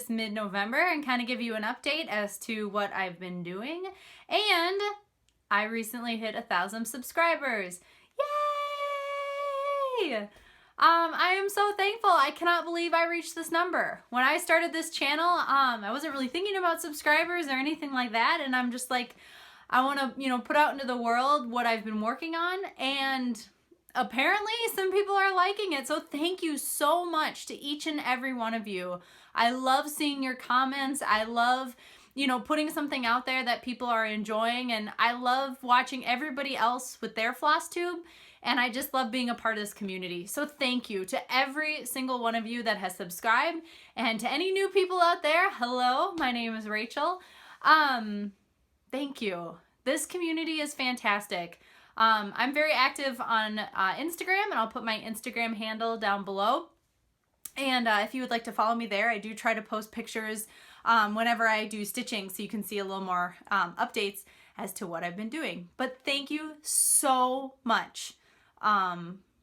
this mid-November and kind of give you an update as to what I've been doing. And I recently hit 1,000 subscribers. Yay! I am so thankful. I cannot believe I reached this number. When I started this channel, I wasn't really thinking about subscribers or anything like that, and I'm just like, I want to, put out into the world what I've been working on, and apparently some people are liking it. So thank you so much to each and every one of you. I love seeing your comments. I love, putting something out there that people are enjoying, and I love watching everybody else with their Flosstube. And I just love being a part of this community. So thank you to every single one of you that has subscribed. And to any new people out there, hello, my name is Rachel. Thank you. This community is fantastic. I'm very active on Instagram, and I'll put my Instagram handle down below. And if you would like to follow me there, I do try to post pictures whenever I do stitching, so you can see a little more updates as to what I've been doing. But thank you so much.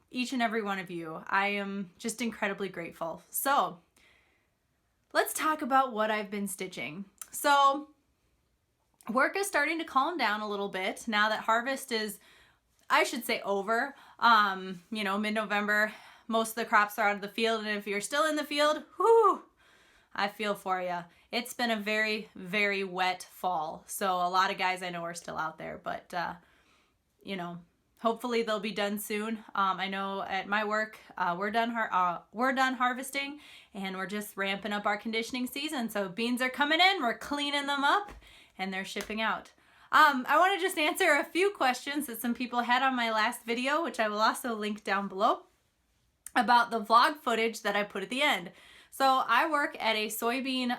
Each and every one of you. I am just incredibly grateful. So let's talk about what I've been stitching. So work is starting to calm down a little bit now that harvest is, I should say, over. Mid-November, most of the crops are out of the field, and if you're still in the field, whoo, I feel for you. It's been a very, very wet fall. So a lot of guys I know are still out there, but hopefully they'll be done soon. I know at my work, we're done harvesting, and we're just ramping up our conditioning season. So beans are coming in, we're cleaning them up, and they're shipping out. I want to just answer a few questions that some people had on my last video, which I will also link down below, about the vlog footage that I put at the end. So I work at a soybean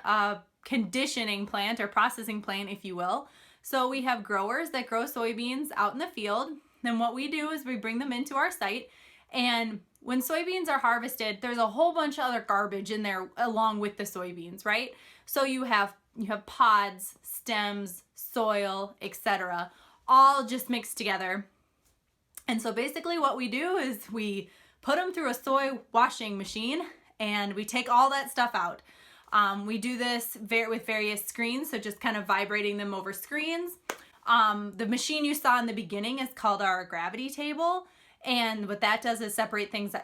conditioning plant, or processing plant, if you will. So we have growers that grow soybeans out in the field. Then what we do is we bring them into our site, and when soybeans are harvested, there's a whole bunch of other garbage in there along with the soybeans, right? So you have pods, stems, soil, etc., all just mixed together. And so basically what we do is we put them through a soy washing machine, and we take all that stuff out. We do this with various screens, so just kind of vibrating them over screens. The machine you saw in the beginning is called our gravity table, and what that does is separate things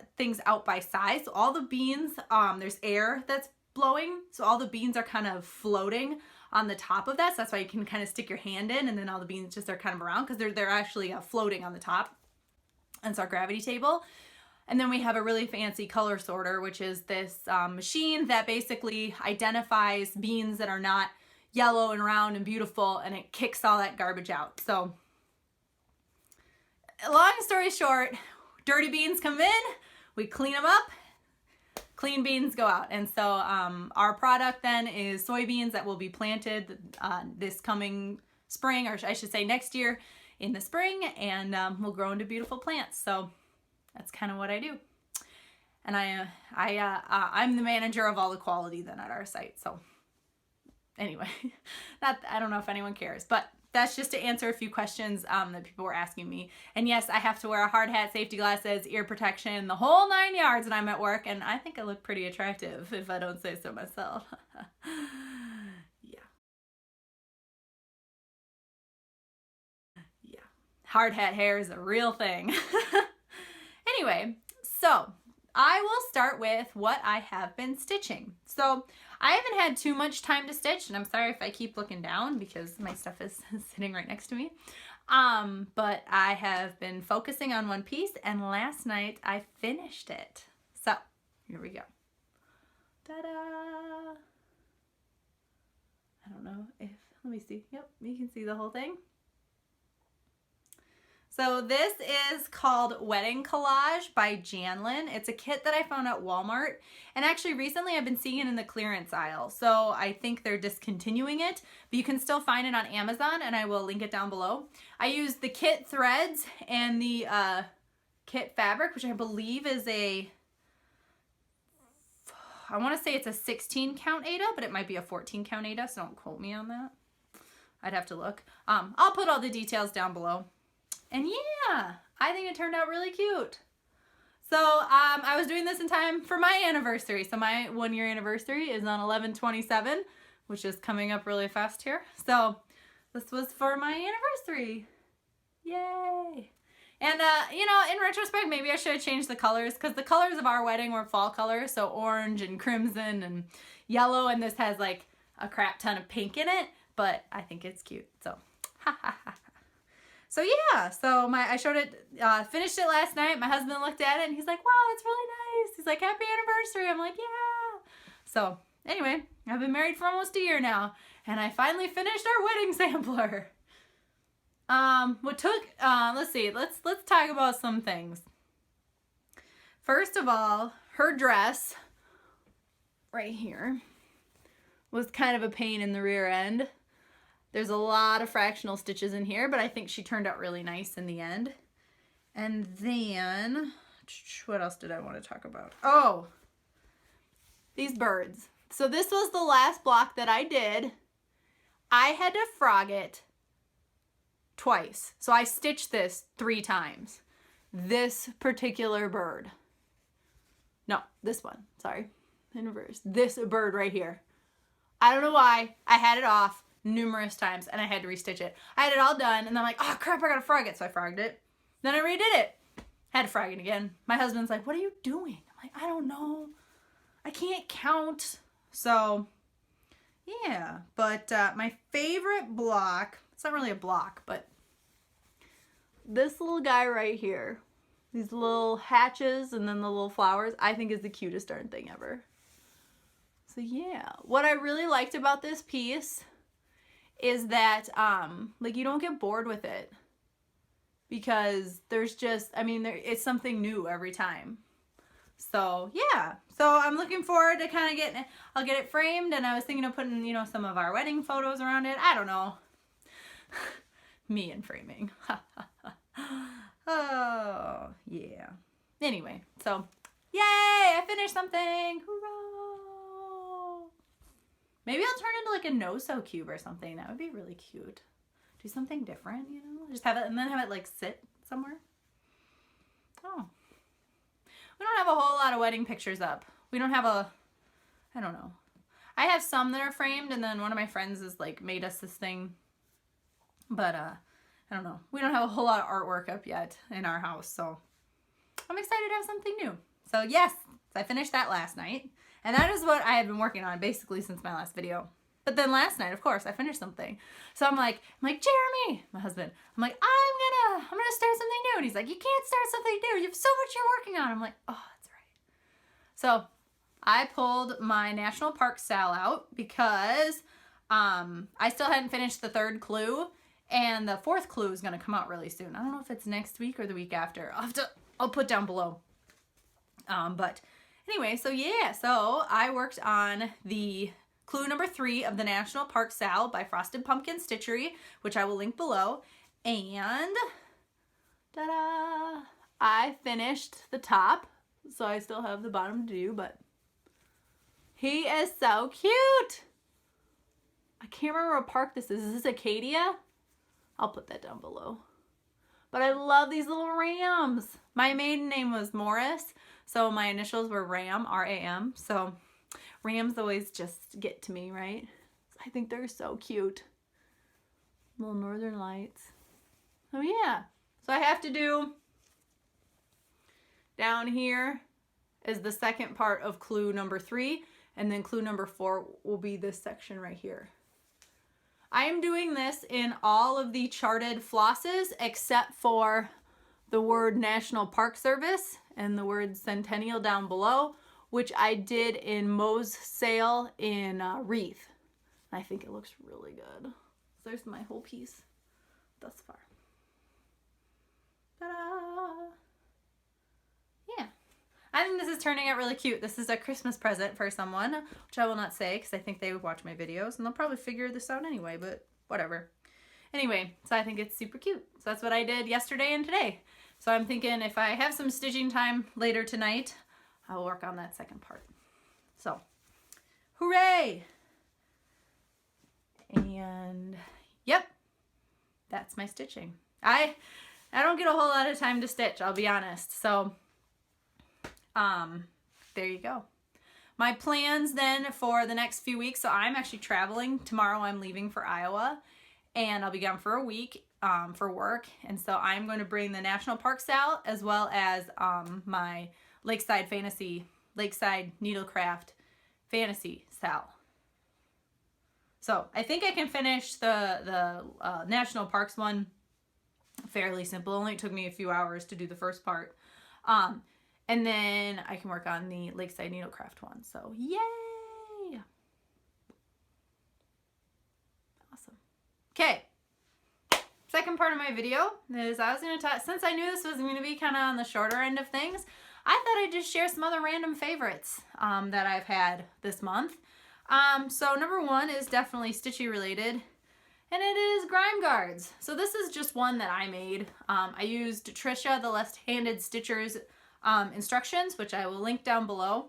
out by size. So all the beans, there's air that's blowing, so all the beans are kind of floating on the top of that. So that's why you can kind of stick your hand in, and then all the beans just are kind of around because they're actually floating on the top. And it's our gravity table. And then we have a really fancy color sorter, which is this machine that basically identifies beans that are not yellow and round and beautiful, and it kicks all that garbage out. So long story short, dirty beans come in, we clean them up, clean beans go out. And so our product then is soybeans that will be planted this coming spring, or I should say next year in the spring, and will grow into beautiful plants. So that's kind of what I do. And I'm the manager of all the quality then at our site. So anyway, I don't know if anyone cares, but that's just to answer a few questions that people were asking me. And yes, I have to wear a hard hat, safety glasses, ear protection, the whole 9 yards when I'm at work, and I think I look pretty attractive if I don't say so myself. Yeah. Hard hat hair is a real thing. Anyway, so I will start with what I have been stitching. So I haven't had too much time to stitch, and I'm sorry if I keep looking down because my stuff is sitting right next to me. But I have been focusing on one piece, and last night I finished it. So here we go. Ta-da! I don't know if, let me see. Yep, you can see the whole thing. So this is called Wedding Collage by Janlin. It's a kit that I found at Walmart, and actually recently I've been seeing it in the clearance aisle. So I think they're discontinuing it, but you can still find it on Amazon, and I will link it down below. I used the kit threads and the kit fabric, which I believe is I want to say it's a 16 count Aida, but it might be a 14 count Aida, so don't quote me on that. I'd have to look. I'll put all the details down below. And yeah, I think it turned out really cute. So I was doing this in time for my anniversary. So my 1-year anniversary is on 11/27, which is coming up really fast here. So this was for my anniversary. Yay! And, you know, in retrospect, maybe I should have changed the colors, because the colors of our wedding were fall colors, so orange and crimson and yellow, and this has, like, a crap ton of pink in it, but I think it's cute, so, ha ha ha. So, yeah, so I showed it, finished it last night. My husband looked at it, and he's like, wow, that's really nice. He's like, happy anniversary. I'm like, yeah. So, anyway, I've been married for almost a year now, and I finally finished our wedding sampler. Let's see, let's talk about some things. First of all, her dress right here was kind of a pain in the rear end. There's a lot of fractional stitches in here, but I think she turned out really nice in the end. And then, what else did I want to talk about? Oh, these birds. So this was the last block that I did. I had to frog it twice. So I stitched this 3 times. This particular bird. No, this one. Sorry. In reverse. This bird right here. I don't know why. I had it off numerous times and I had to restitch it. I had it all done and I'm like, oh crap, I gotta frog it. So I frogged it. Then I redid it. Had to frog it again. My husband's like, what are you doing? I'm like, I don't know. I can't count. So yeah, but my favorite block, it's not really a block, but this little guy right here, these little hatches and then the little flowers, I think is the cutest darn thing ever. So yeah, what I really liked about this piece is that like you don't get bored with it, because there's just, I mean, it's something new every time. So yeah, so I'm looking forward to kind of I'll get it framed, and I was thinking of putting, you know, some of our wedding photos around it. I don't know. Me and framing. Oh, yeah. Anyway, so yay, I finished something. Hurrah. Maybe I'll turn into like a no-sew cube or something. That would be really cute. Do something different, you know? Just have it, and then have it like sit somewhere. Oh. We don't have a whole lot of wedding pictures up. We don't have I don't know. I have some that are framed, and then one of my friends has like made us this thing. But I don't know. We don't have a whole lot of artwork up yet in our house, so I'm excited to have something new. So yes, I finished that last night, and that is what I have been working on basically since my last video. But then last night, of course, I finished something. So I'm like, Jeremy, my husband, I'm like, I'm gonna start something new. And he's like, you can't start something new. You have so much you're working on. I'm like, oh, that's right. So I pulled my National Park style out because I still hadn't finished the 3rd clue, and the 4th clue is gonna come out really soon. I don't know if it's next week or the week after. I'll put down below. But anyway, so yeah, so I worked on the clue number 3 of the National Park Sal by Frosted Pumpkin Stitchery, which I will link below. And ta-da! I finished the top, so I still have the bottom to do, but he is so cute! I can't remember what park this is. Is this Acadia? I'll put that down below. But I love these little rams. My maiden name was Morris, so my initials were Ram, R-A-M, so rams always just get to me, right? I think they're so cute. Little northern lights. Oh yeah. So I have to do down here is the second part of clue number 3, and then clue number 4 will be this section right here. I am doing this in all of the charted flosses except for the word National Park Service and the word Centennial down below, which I did in Moe's sale in Wreath. I think it looks really good. So there's my whole piece thus far. Ta-da! Yeah. I think this is turning out really cute. This is a Christmas present for someone, which I will not say because I think they would watch my videos and they'll probably figure this out anyway, but whatever. Anyway, so I think it's super cute. So that's what I did yesterday and today. So I'm thinking if I have some stitching time later tonight, I'll work on that second part. So, hooray! And, yep, that's my stitching. I don't get a whole lot of time to stitch, I'll be honest. So, there you go. My plans then for the next few weeks, so I'm actually traveling. Tomorrow I'm leaving for Iowa, and I'll be gone for a week for work. And so I'm going to bring the National Parks out, as well as my Lakeside Needlecraft Fantasy Sal. So I think I can finish the National Parks one fairly simple. It only took me a few hours to do the first part. And then I can work on the Lakeside Needlecraft one. So yay! Awesome. Okay. Second part of my video is I was going to talk, since I knew this was going to be kind of on the shorter end of things, I thought I'd just share some other random favorites that I've had this month. So number one is definitely Stitchy related, and it is grime guards. So this is just one that I made. I used Trisha, the Left-Handed Stitcher's instructions, which I will link down below,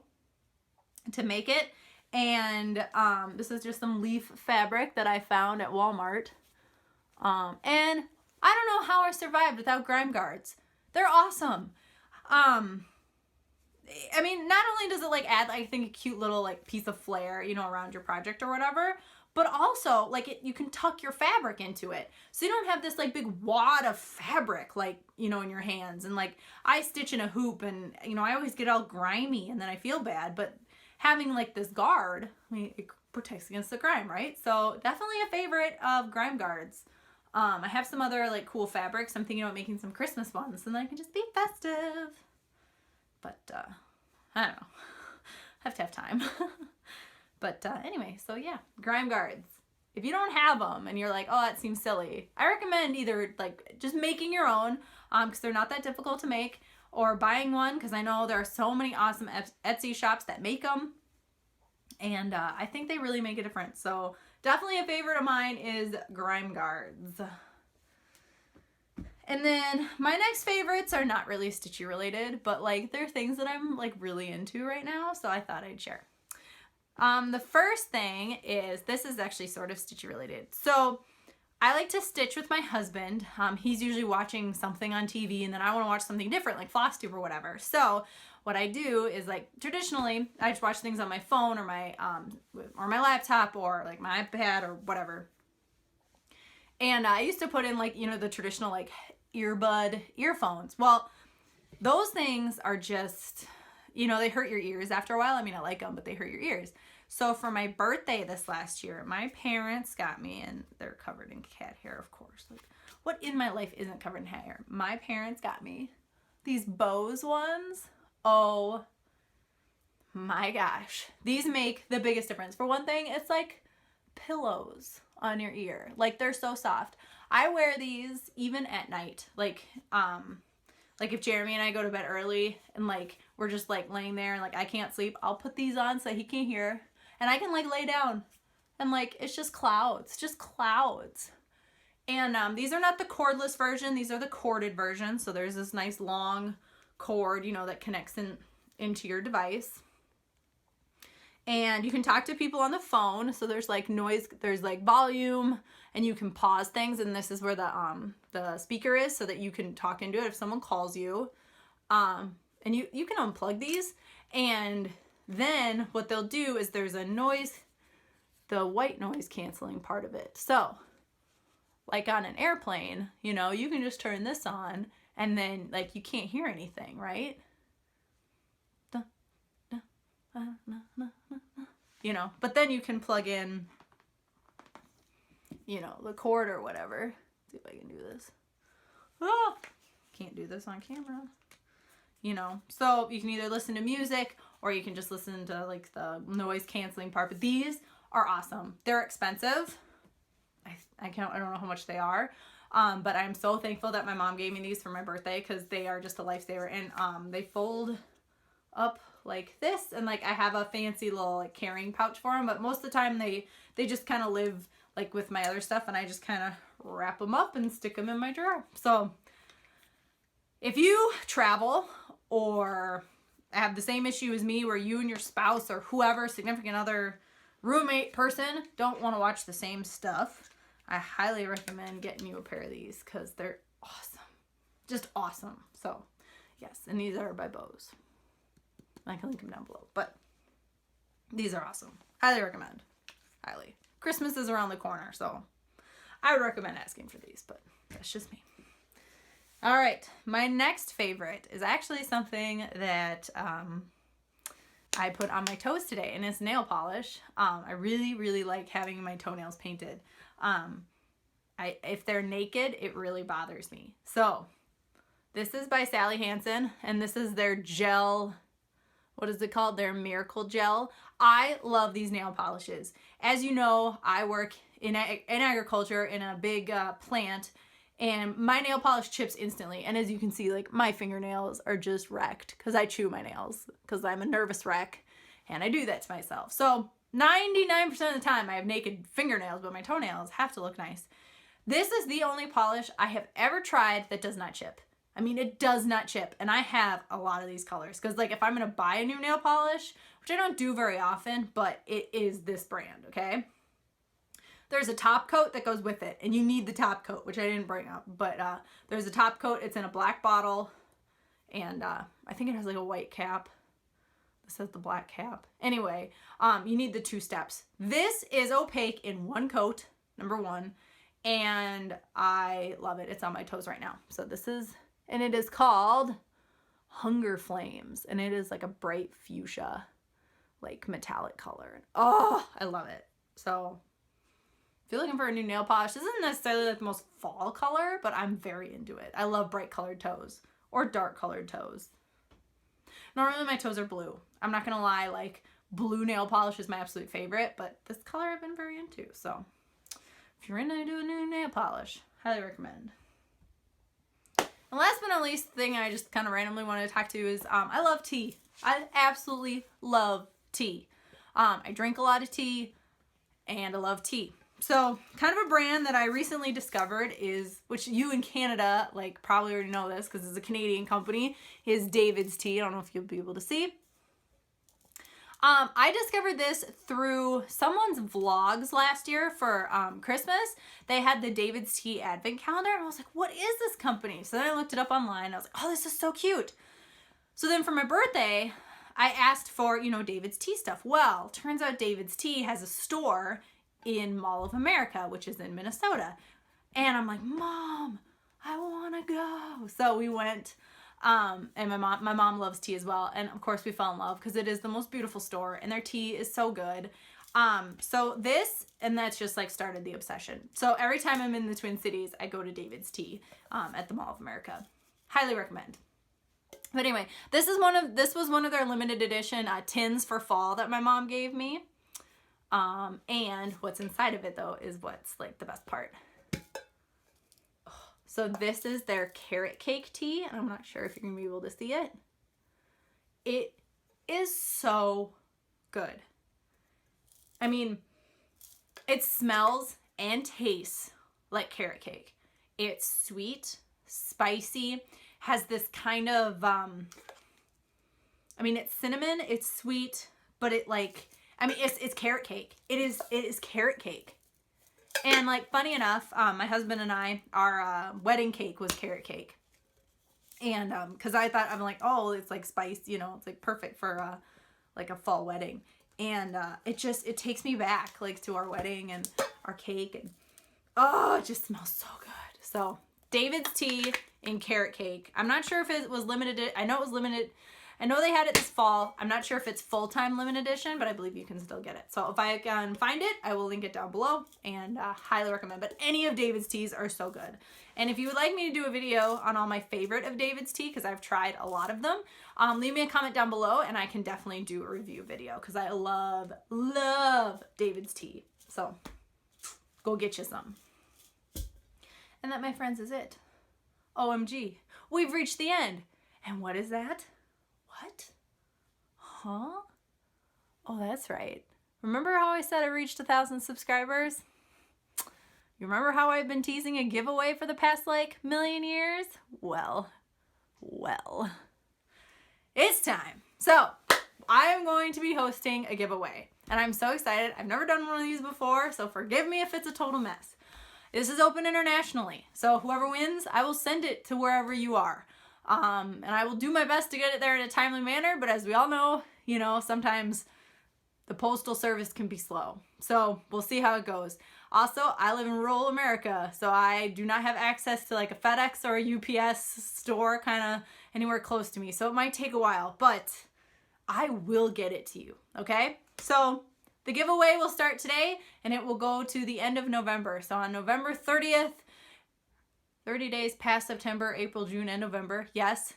to make it. And this is just some leaf fabric that I found at Walmart. And I don't know how I survived without grime guards. They're awesome. I mean, not only does it like add, I think, a cute little like piece of flair, you know, around your project or whatever, but also like you can tuck your fabric into it. So you don't have this like big wad of fabric, like, you know, in your hands. And like I stitch in a hoop and, you know, I always get all grimy and then I feel bad, but having like this guard, I mean, it protects against the grime, right? So definitely a favorite of grime guards. I have some other like cool fabrics. I'm thinking about making some Christmas ones and then I can just be festive. But, I don't know. I have to have time. But anyway, so yeah, grime guards. If you don't have them and you're like, oh, that seems silly, I recommend either like just making your own, because they're not that difficult to make, or buying one, because I know there are so many awesome Etsy shops that make them. And I think they really make a difference. So definitely a favorite of mine is grime guards. And then my next favorites are not really Stitchy related, but like they're things that I'm like really into right now, so I thought I'd share. The first thing is, this is actually sort of Stitchy related. So I like to stitch with my husband. He's usually watching something on TV and then I want to watch something different like Flosstube or whatever. So what I do is like traditionally I just watch things on my phone or my laptop or like my iPad or whatever. And I used to put in like, you know, the traditional like earbud earphones. Well, those things are just, you know, they hurt your ears after a while. I mean, I like them, but they hurt your ears. So for my birthday this last year, my parents got me, and they're covered in cat hair, of course. Like, what in my life isn't covered in cat hair? My parents got me these Bose ones. Oh my gosh. These make the biggest difference. For one thing, it's like pillows on your ear. Like, they're so soft. I wear these even at night. Like if Jeremy and I go to bed early and like we're just like laying there and like I can't sleep, I'll put these on so he can't hear, and I can like lay down and like it's just clouds, And these are not the cordless version, these are the corded version. So there's this nice long cord, you know, that connects into your device. And you can talk to people on the phone. So there's like noise, there's like volume, and you can pause things. And this is where the speaker is, so that you can talk into it if someone calls you. And you can unplug these. And then what they'll do is there's a noise, the white noise canceling part of it. So like on an airplane, you know, you can just turn this on and then like you can't hear anything, right? You know, but then you can plug in, you know, the cord or whatever. Let's see if I can do this. Oh, can't do this on camera. You know, so you can either listen to music or you can just listen to like the noise canceling part. But these are awesome. They're expensive. I don't know how much they are. But I'm so thankful that my mom gave me these for my birthday, because they are just a lifesaver. And they fold up like this, and like I have a fancy little like carrying pouch for them, but most of the time they just kind of live like with my other stuff, and I just kind of wrap them up and stick them in my drawer. So if you travel or have the same issue as me, where you and your spouse or whoever, significant other, roommate, person, don't want to watch the same stuff, I highly recommend getting you a pair of these, because they're awesome. Just awesome. So yes, and these are by Bose. I can link them down below. But these are awesome. Highly recommend. Highly. Christmas is around the corner, so I would recommend asking for these, but that's just me. All right, my next favorite is actually something that I put on my toes today, and it's nail polish. I really, really like having my toenails painted. If they're naked, it really bothers me. So this is by Sally Hansen, and this is their gel. What is it called? Their Miracle Gel. I love these nail polishes. As you know, I work in agriculture in a big plant, and my nail polish chips instantly. And as you can see, like, my fingernails are just wrecked because I chew my nails because I'm a nervous wreck and I do that to myself. So 99% of the time I have naked fingernails, but my toenails have to look nice. This is the only polish I have ever tried that does not chip. I mean, it does not chip. And I have a lot of these colors because, like, if I'm going to buy a new nail polish, which I don't do very often, but it is this brand, okay? There's a top coat that goes with it, and you need the top coat, which I didn't bring up, but there's a top coat. It's in a black bottle, and I think it has like a white cap. This has the black cap. Anyway, you need the 2 steps. This is opaque in one coat, number 1, and I love it. It's on my toes right now. So this is, and it is called Hunger Flames, and it is like a bright fuchsia, like metallic color. Oh, I love it. So if you're looking for a new nail polish, this isn't necessarily like the most fall color, but I'm very into it. I love bright colored toes or dark colored toes. Normally my toes are blue. I'm not gonna lie, like, blue nail polish is my absolute favorite, but this color I've been very into. So if you're into a new nail polish, highly recommend. And last but not least, the thing I just kind of randomly wanted to talk to is I love tea. I absolutely love tea. I drink a lot of tea, and I love tea. So kind of a brand that I recently discovered is, which you in Canada, like, probably already know this because it's a Canadian company, is David's Tea. I don't know if you'll be able to see. I discovered this through someone's vlogs last year for Christmas. They had the David's Tea advent calendar, and I was like, what is this company? So then I looked it up online, and I was like, oh, this is so cute. So then for my birthday, I asked for, you know, David's Tea stuff. Well, turns out David's Tea has a store in Mall of America, which is in Minnesota. And I'm like, Mom, I want to go. So we went, and my mom loves tea as well. And of course we fell in love because it is the most beautiful store and their tea is so good. So this, and that's just like started the obsession. So every time I'm in the Twin Cities, I go to David's Tea, at the Mall of America. Highly recommend. But anyway, this was one of their limited edition tins for fall that my mom gave me. And what's inside of it though is what's like the best part. So this is their carrot cake tea, and I'm not sure if you're gonna be able to see it. It is so good. I mean, it smells and tastes like carrot cake. It's sweet, spicy, has this kind of, I mean, it's cinnamon, it's sweet, but it like, I mean, it's carrot cake. It is carrot cake. And like, funny enough, my husband and I, our wedding cake was carrot cake. And because I thought, I'm like, oh, it's like spice, you know, it's like perfect for like a fall wedding. And it takes me back like to our wedding and our cake. And oh, it just smells so good. So David's Tea and carrot cake. I'm not sure if it was limited. I know it was limited. I know they had it this fall. I'm not sure if it's full-time limited edition, but I believe you can still get it. So if I can find it, I will link it down below, and highly recommend. But any of David's teas are so good. And if you would like me to do a video on all my favorite of David's tea, because I've tried a lot of them, leave me a comment down below, and I can definitely do a review video, because I love David's tea. So go get you some. And that, my friends, is it. OMG, we've reached the end. And what is that? What? Huh? Oh, that's right. Remember how I said I reached 1,000 subscribers? You remember how I've been teasing a giveaway for the past, like, million years? Well, it's time. So, I am going to be hosting a giveaway, and I'm so excited. I've never done one of these before, so forgive me if it's a total mess. This is open internationally, so whoever wins, I will send it to wherever you are. And I will do my best to get it there in a timely manner, but as we all know, You know, sometimes the postal service can be slow. So we'll see how it goes. Also, I live in rural America, so I do not have access to like a FedEx or a UPS store kind of anywhere close to me. So it might take a while, but I will get it to you, okay? So the giveaway will start today and it will go to the end of November. So on November 30th, 30 days past September, April, June, and November. Yes.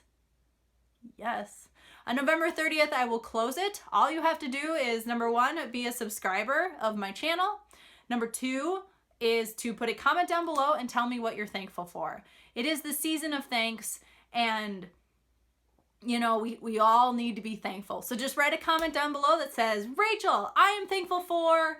Yes. On November 30th, I will close it. All you have to do is, number 1, be a subscriber of my channel. Number 2 is to put a comment down below and tell me what you're thankful for. It is the season of thanks, and you know, we all need to be thankful. So just write a comment down below that says, Rachel, I am thankful for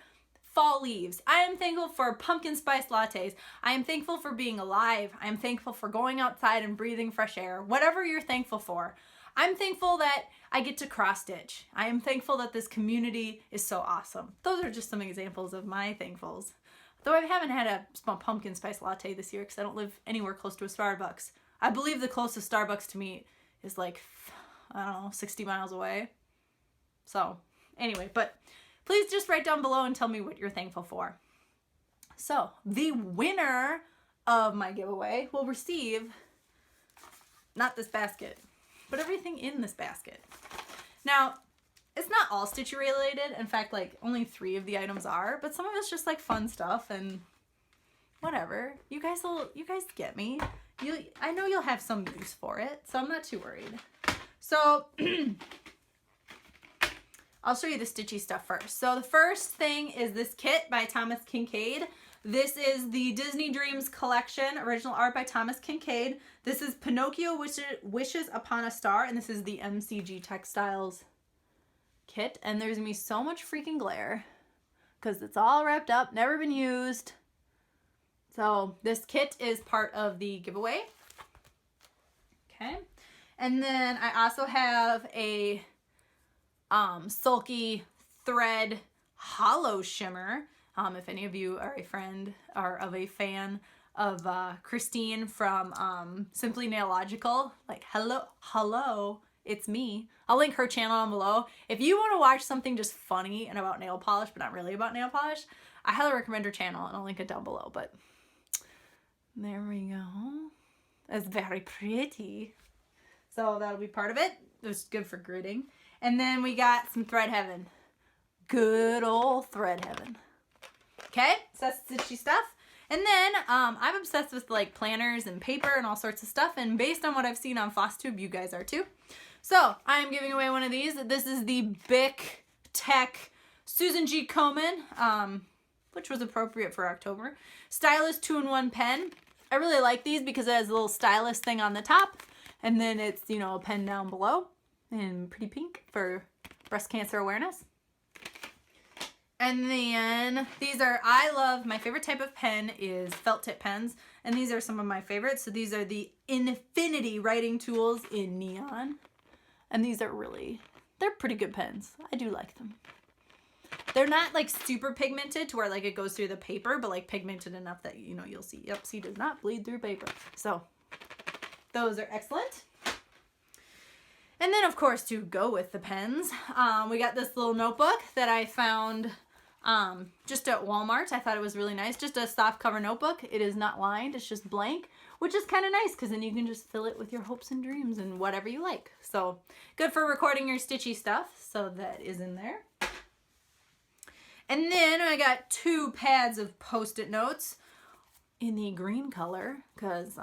fall leaves. I am thankful for pumpkin spice lattes. I am thankful for being alive. I am thankful for going outside and breathing fresh air. Whatever you're thankful for. I'm thankful that I get to cross stitch. I am thankful that this community is so awesome. Those are just some examples of my thankfuls. Though I haven't had a pumpkin spice latte this year because I don't live anywhere close to a Starbucks. I believe the closest Starbucks to me is like, I don't know, 60 miles away. So anyway, but please just write down below and tell me what you're thankful for. So the winner of my giveaway will receive not this basket, but everything in this basket. Now, it's not all Stitchy related. In fact, like only 3 of the items are, but some of it's just like fun stuff and whatever. You guys get me. I know you'll have some use for it, so I'm not too worried. So I'll show you the Stitchy stuff first. So the first thing is this kit by Thomas Kincaid. This is the Disney Dreams collection, original art by Thomas Kincaid. This is Pinocchio Wishes Upon a Star, and this is the MCG Textiles kit. And there's gonna be so much freaking glare because it's all wrapped up, never been used. So this kit is part of the giveaway. Okay. And then I also have a Sulky Thread Hollow Shimmer. If any of you are a friend or of a fan of Christine from Simply Nailogical, like hello, it's me. I'll link her channel down below. If you want to watch something just funny and about nail polish, but not really about nail polish, I highly recommend her channel, and I'll link it down below. But there we go. It's very pretty. So that'll be part of it. It's good for gridding. And then we got some Thread Heaven. Good old Thread Heaven. Okay, so that's Stitchy stuff. And then I'm obsessed with like planners and paper and all sorts of stuff. And based on what I've seen on Flosstube, you guys are too. So I'm giving away one of these. This is the Bic Tech Susan G. Komen, which was appropriate for October. Stylus 2-in-1 pen. I really like these because it has a little stylus thing on the top. And then it's, you know, a pen down below. And pretty pink for breast cancer awareness. And then these are, my favorite type of pen is felt tip pens. And these are some of my favorites. So these are the Infinity writing tools in neon. And these are they're pretty good pens. I do like them. They're not like super pigmented to where like it goes through the paper, but like pigmented enough that, you know, you'll see, yep, see, does not bleed through paper. So those are excellent. And then of course to go with the pens, we got this little notebook that I found just at Walmart. I thought it was really nice. Just a soft cover notebook. It is not lined. It's just blank, which is kind of nice because then you can just fill it with your hopes and dreams and whatever you like. So good for recording your Stitchy stuff. So that is in there. And then I got 2 pads of Post-it notes in the green color because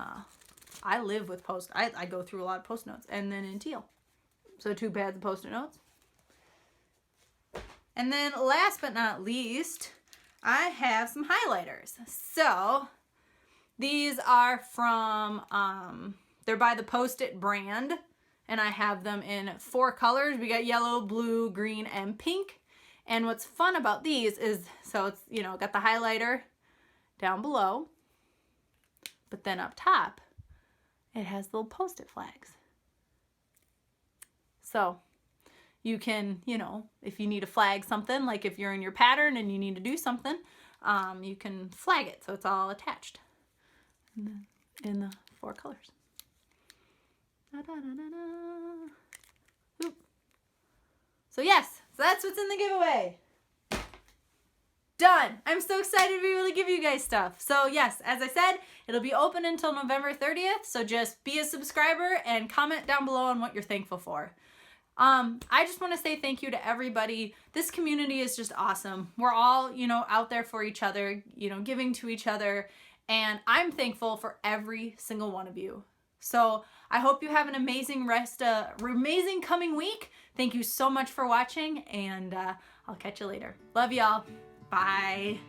I live with I go through a lot of Post-it notes, and then in teal. So 2 pads of Post-it notes. And then last but not least, I have some highlighters. So these are from, they're by the Post-it brand, and I have them in 4 colors. We got yellow, blue, green, and pink. And what's fun about these is, so it's, you know, got the highlighter down below, but then up top, it has little Post-it flags. So you can, you know, if you need to flag something, like if you're in your pattern and you need to do something, you can flag it. So it's all attached in the 4 colors. Da, da, da, da, da. Oop. So yes, so that's what's in the giveaway. Done. I'm so excited to be able to give you guys stuff. So yes, as I said, it'll be open until November 30th. So just be a subscriber and comment down below on what you're thankful for. I just want to say thank you to everybody. This community is just awesome. We're all, out there for each other, giving to each other. And I'm thankful for every single one of you. So I hope you have an amazing amazing coming week. Thank you so much for watching, and I'll catch you later. Love y'all. Bye.